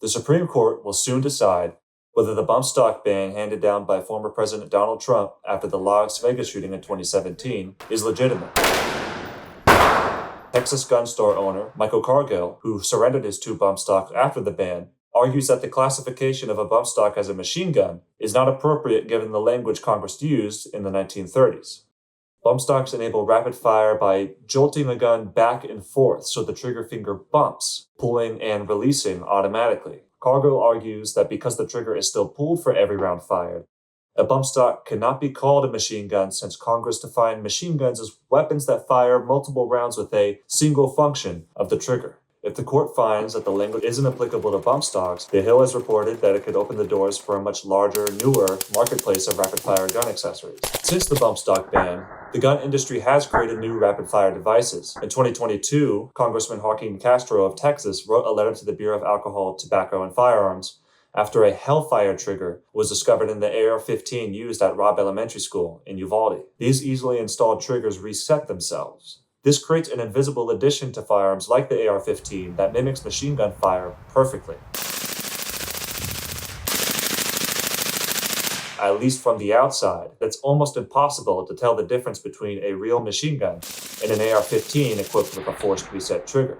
The Supreme Court will soon decide whether the bump stock ban handed down by former President Donald Trump after the Las Vegas shooting in 2017 is legitimate. Texas gun store owner Michael Cargill, who surrendered his 2 bump stocks after the ban, argues that the classification of a bump stock as a machine gun is not appropriate given the language Congress used in the 1930s. Bump stocks enable rapid fire by jolting a gun back and forth so the trigger finger bumps, pulling and releasing automatically. Cargill argues that because the trigger is still pulled for every round fired, a bump stock cannot be called a machine gun since Congress defined machine guns as weapons that fire multiple rounds with a single function of the trigger. If the court finds that the language isn't applicable to bump stocks, The Hill has reported that it could open the doors for a much larger, newer marketplace of rapid-fire gun accessories. Since the bump stock ban, the gun industry has created new rapid-fire devices. In 2022, Congressman Joaquin Castro of Texas wrote a letter to the Bureau of Alcohol, Tobacco, and Firearms after a Hellfire trigger was discovered in the AR-15 used at Robb Elementary School in Uvalde. These easily installed triggers reset themselves. This creates an invisible addition to firearms like the AR-15 that mimics machine gun fire perfectly. At least from the outside, it's almost impossible to tell the difference between a real machine gun and an AR-15 equipped with a forced reset trigger.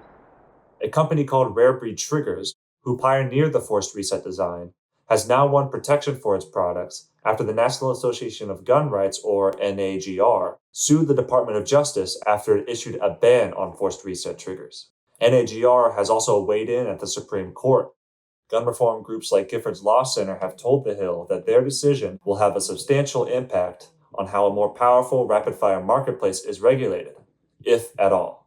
A company called Rare Breed Triggers, who pioneered the forced reset design, has now won protection for its products after the National Association of Gun Rights, or NAGR, sued the Department of Justice after it issued a ban on forced reset triggers. NAGR has also weighed in at the Supreme Court. Gun reform groups like Giffords Law Center have told The Hill that their decision will have a substantial impact on how a more powerful rapid-fire marketplace is regulated, if at all.